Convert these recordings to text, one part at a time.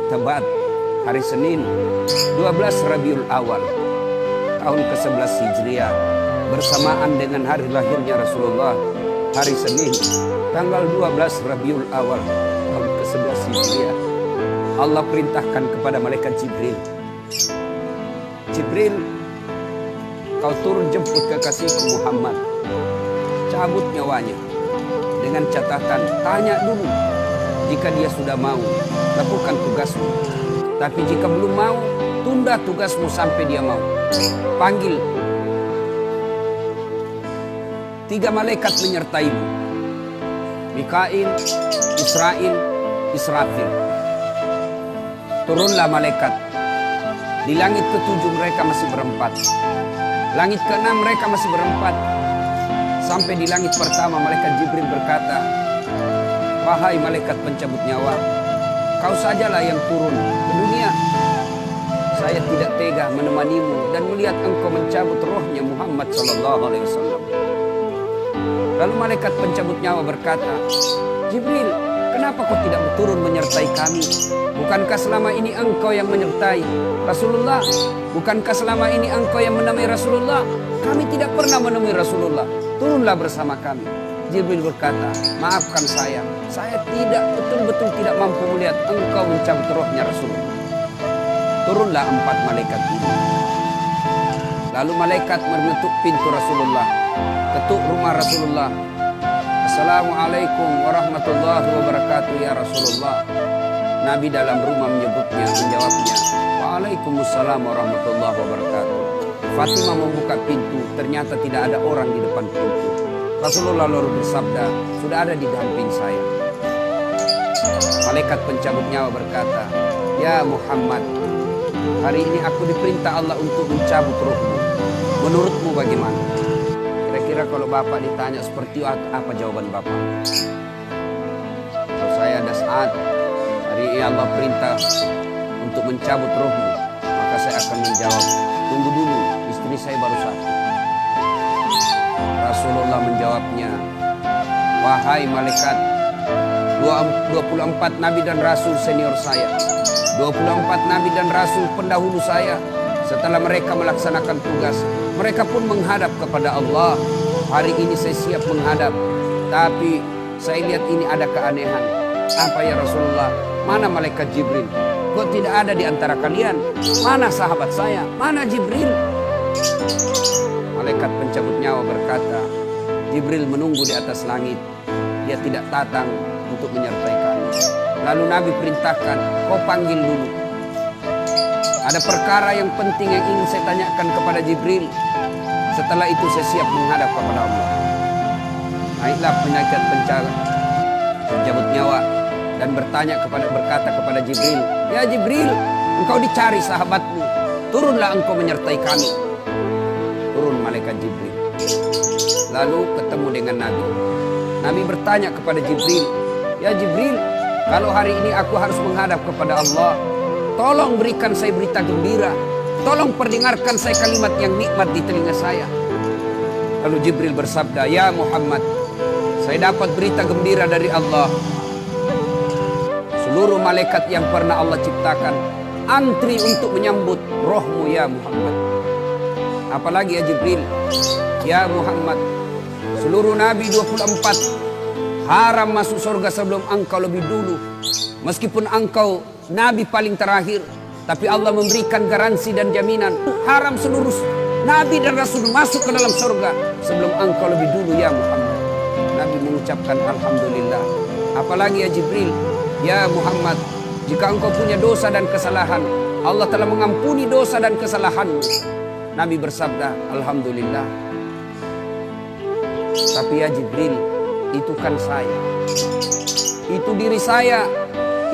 Tebat hari Senin 12 Rabiul Awal tahun ke-11 Hijriah bersamaan dengan hari lahirnya Rasulullah, hari Senin tanggal 12 Rabiul Awal tahun ke-11 Hijriah. Allah perintahkan kepada malaikat Jibril, Jibril, kau turun jemput kekasihku Muhammad, cabut nyawanya. Dengan catatan, tanya dulu, jika dia sudah mau, lakukan tugasmu. Tapi jika belum mau, tunda tugasmu sampai dia mau. Panggil 3 malaikat menyertaimu, Mikail, Israil, Israfil. Turunlah malaikat. Di langit ke-7 mereka masih berempat. Langit ke-6 mereka masih berempat. Sampai di langit pertama malaikat Jibril berkata, wahai malaikat pencabut nyawa, kau sajalah yang turun ke dunia. Saya tidak tega menemanimu dan melihat engkau mencabut rohnya Muhammad SAW. Lalu malaikat pencabut nyawa berkata, Jibril, kenapa kau tidak turun menyertai kami? Bukankah selama ini engkau yang menyertai Rasulullah? Bukankah selama ini engkau yang menemui Rasulullah? Kami tidak pernah menemui Rasulullah. Turunlah bersama kami. Jibril berkata, maafkan saya betul-betul tidak mampu melihat engkau mencabut rohnya Rasulullah. Turunlah 4 malaikat ini. Lalu malaikat mengetuk pintu Rasulullah, ketuk rumah Rasulullah. Assalamualaikum warahmatullahi wabarakatuh ya Rasulullah. Nabi dalam rumah menjawabnya, waalaikumsalam warahmatullahi wabarakatuh. Fatimah membuka pintu, ternyata tidak ada orang di depan pintu. Rasulullah lalu bersabda, sudah ada di damping saya. Malaikat pencabut nyawa berkata, ya Muhammad, hari ini aku diperintah Allah untuk mencabut rohmu. Menurutmu bagaimana? Kira-kira kalau Bapak ditanya seperti apa jawaban Bapak? Kalau saya ada saat hari ini Allah perintah untuk mencabut rohmu, maka saya akan menjawab, tunggu dulu, istri saya baru 1. Rasulullah menjawabnya, wahai malaikat, 24 nabi dan rasul senior saya, 24 nabi dan rasul pendahulu saya, setelah mereka melaksanakan tugas, mereka pun menghadap kepada Allah. Hari ini saya siap menghadap, tapi saya lihat ini ada keanehan. Apa ya Rasulullah? Mana malaikat Jibril? Kok tidak ada di antara kalian? Mana sahabat saya? Mana Jibril? Malaikat pencabut nyawa berkata, Jibril menunggu di atas langit. Dia tidak datang untuk menyertai kami. Lalu Nabi perintahkan, kau panggil dulu. Ada perkara yang penting yang ingin saya tanyakan kepada Jibril. Setelah itu saya siap menghadap kepada Allah. Naiklah malaikat pencabut nyawa dan berkata kepada Jibril, ya Jibril, engkau dicari sahabatmu. Turunlah engkau menyertai kami. Turun malaikat Jibril. Lalu ketemu dengan Nabi. Nabi bertanya kepada Jibril, ya Jibril, kalau hari ini aku harus menghadap kepada Allah, tolong berikan saya berita gembira. Tolong perdengarkan saya kalimat yang nikmat di telinga saya. Lalu Jibril bersabda, ya Muhammad, saya dapat berita gembira dari Allah. Seluruh malaikat yang pernah Allah ciptakan antri untuk menyambut rohmu ya Muhammad. Apalagi ya Jibril, ya Muhammad, seluruh nabi 24 haram masuk surga sebelum engkau lebih dulu. Meskipun engkau nabi paling terakhir, tapi Allah memberikan garansi dan jaminan haram seluruh nabi dan rasul masuk ke dalam surga sebelum engkau lebih dulu ya Muhammad. Nabi mengucapkan alhamdulillah. Apalagi ya Jibril, ya Muhammad, jika engkau punya dosa dan kesalahan, Allah telah mengampuni dosa dan kesalahanmu. Nabi bersabda, alhamdulillah. Tapi ya Jibril, itu kan saya, itu diri saya.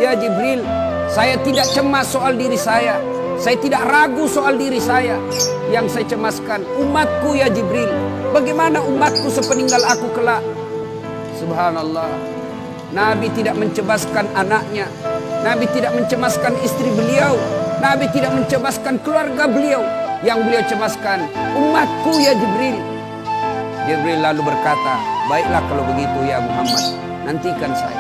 Ya Jibril, saya tidak cemas soal diri saya. Saya tidak ragu soal diri saya. Yang saya cemaskan umatku ya Jibril. Bagaimana umatku sepeninggal aku kelak? Subhanallah. Nabi tidak mencemaskan anaknya. Nabi tidak mencemaskan istri beliau. Nabi tidak mencemaskan keluarga beliau. Yang beliau cemaskan umatku ya Jibril. Jibril lalu berkata, baiklah kalau begitu ya Muhammad, nantikan saya.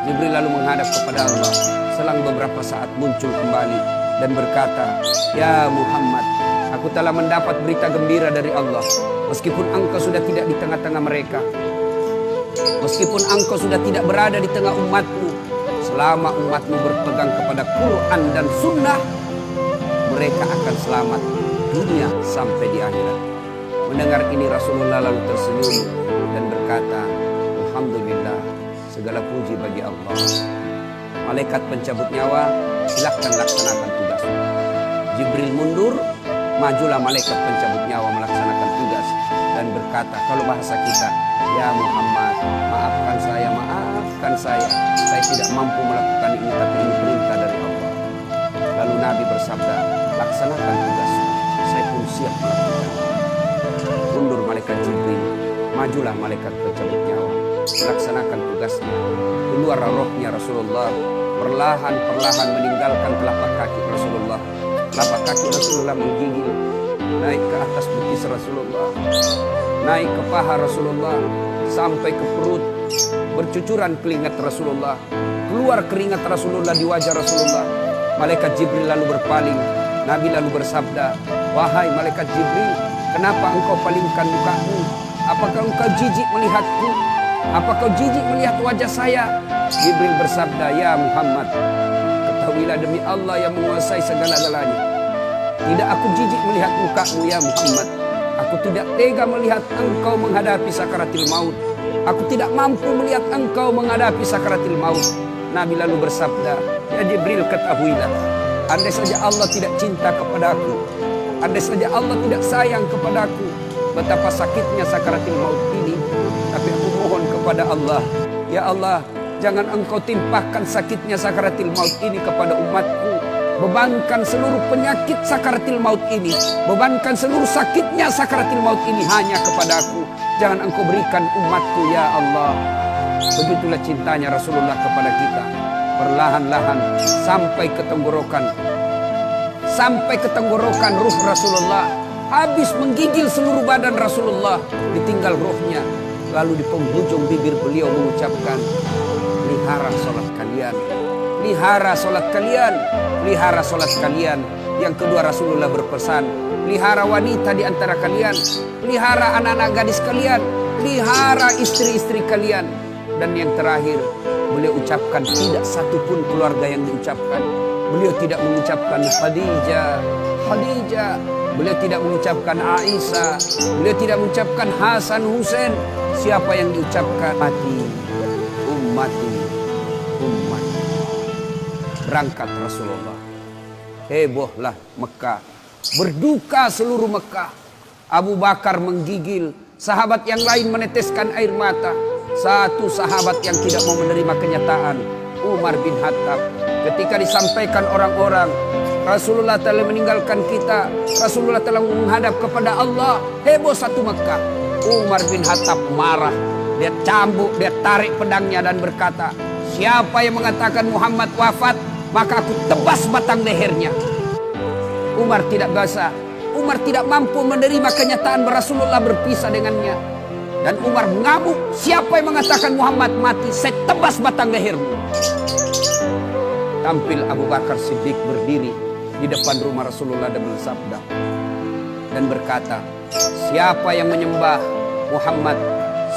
Jibril lalu menghadap kepada Allah. Selang beberapa saat muncul kembali dan berkata, "Ya Muhammad, aku telah mendapat berita gembira dari Allah. Meskipun engkau sudah tidak di tengah-tengah mereka, meskipun engkau sudah tidak berada di tengah umatmu, selama umatmu berpegang kepada Quran dan Sunnah, mereka akan selamat dunia sampai di akhirat." Mendengar ini Rasulullah lalu tersenyum dan berkata, "Alhamdulillah, segala puji bagi Allah." Malaikat pencabut nyawa, silakan laksanakan tugas. Jibril mundur, majulah malaikat pencabut nyawa melaksanakan tugas dan berkata, kalau bahasa kita, "Ya Muhammad, maafkan saya tidak mampu melakukan ini, tapi ini perintah dari Allah." Lalu Nabi bersabda, "Laksanakan tugas, saya pun siap melakukan." Mundur malaikat Jibril, majulah malaikat pencabut nyawa melaksanakan tugasnya. Keluar rohnya Rasulullah, perlahan-perlahan meninggalkan telapak kaki Rasulullah. Telapak kaki Rasulullah menggigil naik ke atas betis Rasulullah, naik ke paha Rasulullah, sampai ke perut. Bercucuran keringat Rasulullah, keluar keringat Rasulullah di wajah Rasulullah. Malaikat Jibril lalu berpaling. Nabi lalu bersabda, "Wahai malaikat Jibril, kenapa engkau palingkan mukamu? Apakah engkau jijik melihatku? Apakah jijik melihat wajah saya?" Jibril bersabda, "Ya Muhammad, ketahuilah demi Allah yang menguasai segala-galanya, tidak aku jijik melihat mukamu ya Muhammad. Aku tidak tega melihat engkau menghadapi sakaratil maut. Aku tidak mampu melihat engkau menghadapi sakaratil maut." Nabi lalu bersabda, "Ya Jibril, ketahuilah, andai saja Allah tidak cinta kepadaku, andai saja Allah tidak sayang kepadaku, betapa sakitnya sakaratil maut ini. Tapi aku mohon kepada Allah, ya Allah, jangan engkau timpahkan sakitnya sakaratil maut ini kepada umatku. Bebankan seluruh penyakit sakaratil maut ini, bebankan seluruh sakitnya sakaratil maut ini hanya kepadaku. Jangan engkau berikan umatku ya Allah." Begitulah cintanya Rasulullah kepada kita. Perlahan-lahan sampai ke tenggorokan ruh Rasulullah. Habis menggigil seluruh badan Rasulullah, ditinggal ruhnya. Lalu di penghujung bibir beliau mengucapkan, "Pelihara sholat kalian, pelihara sholat kalian, pelihara sholat kalian." Yang kedua Rasulullah berpesan, pelihara wanita di antara kalian, pelihara anak-anak gadis kalian, pelihara istri-istri kalian. Dan yang terakhir beliau ucapkan, tidak satupun keluarga yang diucapkan. Beliau tidak mengucapkan Khadijah, Khadijah. Beliau tidak mengucapkan Aisyah. Beliau tidak mengucapkan Hasan, Husain. Siapa yang diucapkan? Ummati, ummati, ummati. Berangkat Rasulullah. Hebohlah Mekah. Berduka seluruh Mekah. Abu Bakar menggigil. Sahabat yang lain meneteskan air mata. Satu sahabat yang tidak mau menerima kenyataan, Umar bin Khattab. Ketika disampaikan orang-orang, Rasulullah telah meninggalkan kita, Rasulullah telah menghadap kepada Allah, heboh satu Mekah. Umar bin Khattab marah. Dia cambuk, dia tarik pedangnya dan berkata, "Siapa yang mengatakan Muhammad wafat, maka aku tebas batang lehernya." Umar tidak biasa. Umar tidak mampu menerima kenyataan Rasulullah berpisah dengannya. Dan Umar mengamuk, "Siapa yang mengatakan Muhammad mati, saya tebas batang lehermu." Tampil Abu Bakar Siddiq berdiri di depan rumah Rasulullah dan bersabda dan berkata, "Siapa yang menyembah Muhammad,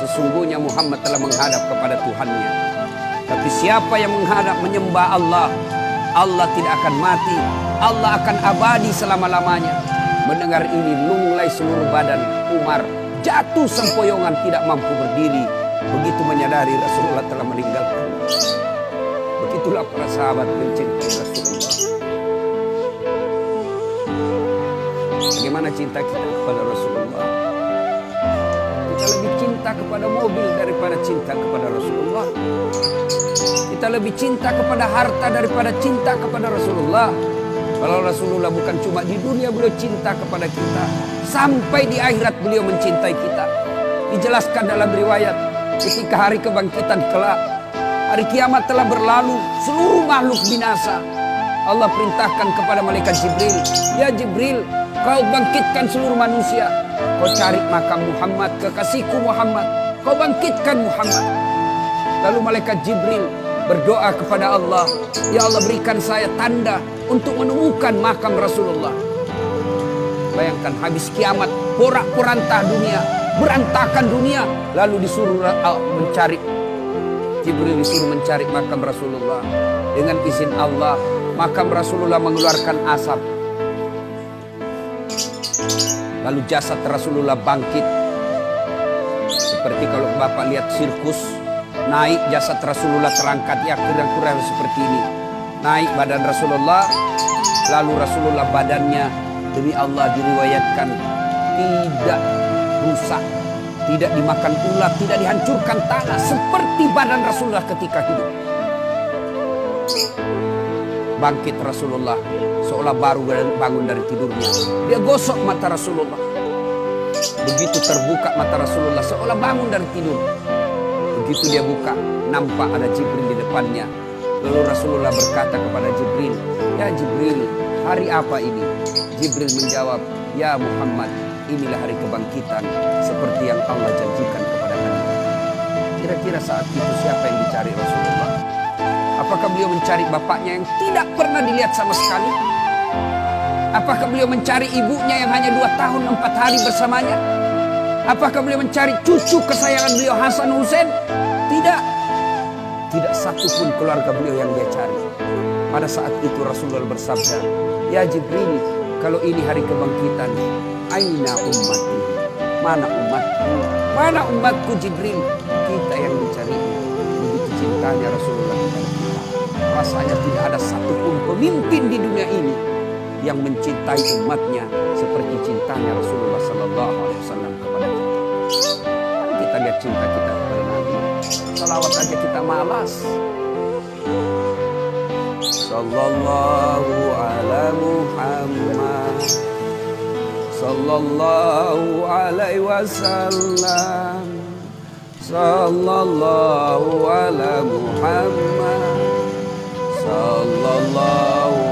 sesungguhnya Muhammad telah menghadap kepada Tuhannya. Tapi siapa yang menyembah Allah, Allah tidak akan mati, Allah akan abadi selama-lamanya." Mendengar ini lunglai seluruh badan Umar, jatuh sempoyongan tidak mampu berdiri. Begitu menyadari Rasulullah telah meninggalkan. Begitulah para sahabat mencintai Rasulullah. Bagaimana cinta kita kepada Rasulullah? Kita lebih cinta kepada mobil daripada cinta kepada Rasulullah. Kita lebih cinta kepada harta daripada cinta kepada Rasulullah. Kalau Rasulullah bukan cuma di dunia beliau cinta kepada kita, sampai di akhirat beliau mencintai kita. Dijelaskan dalam riwayat, ketika hari kebangkitan kelak, hari kiamat telah berlalu, seluruh makhluk binasa. Allah perintahkan kepada malaikat Jibril, "Ya Jibril, kau bangkitkan seluruh manusia. Kau cari makam Muhammad, kekasihku Muhammad. Kau bangkitkan Muhammad." Lalu malaikat Jibril berdoa kepada Allah, ya Allah berikan saya tanda untuk menemukan makam Rasulullah. Bayangkan habis kiamat, porak-poranda dunia, berantakan dunia, lalu disuruh mencari, Jibril disuruh mencari makam Rasulullah. Dengan izin Allah, makam Rasulullah mengeluarkan asap. Lalu jasad Rasulullah bangkit. Seperti kalau Bapak lihat sirkus, naik jasad Rasulullah terangkat, ya kira-kira seperti ini. Naik badan Rasulullah, lalu Rasulullah badannya demi Allah diriwayatkan tidak rusak, tidak dimakan ulat, tidak dihancurkan tanah, seperti badan Rasulullah ketika hidup. Bangkit Rasulullah seolah baru bangun dari tidurnya. Dia gosok mata Rasulullah. Begitu terbuka mata Rasulullah seolah bangun dari tidur. Begitu dia buka, nampak ada Jibril di depannya. Lalu Rasulullah berkata kepada Jibril, ya Jibril, hari apa ini? Jibril menjawab, ya Muhammad, inilah hari kebangkitan seperti yang Allah janjikan kepada kami. Kira-kira saat itu siapa yang dicari Rasulullah? Apakah beliau mencari bapaknya yang tidak pernah dilihat sama sekali? Apakah beliau mencari ibunya yang hanya 2 tahun 4 hari bersamanya? Apakah beliau mencari cucu kesayangan beliau Hasan Hussein? Tidak. Tidak satu pun keluarga beliau yang dia cari. Pada saat itu Rasulullah bersabda, ya Jibril, kalau ini hari kebangkitan, aina ummati? Mana umatku? Mana umatku Jibril? Kita yang mencarinya. Begitu cintanya Rasulullah kepada kita. Rasanya tidak ada satupun pemimpin di dunia ini yang mencintai umatnya seperti cintanya Rasulullah Sallallahu Alaihi Wasallam kepada kita. Kita lihat cinta kita kepada Nabi. Salawat aja kita malas. Sallallahu ala Muhammad, Sallallahu alaihi wasallam, Sallallahu ala Muhammad, Sallallahu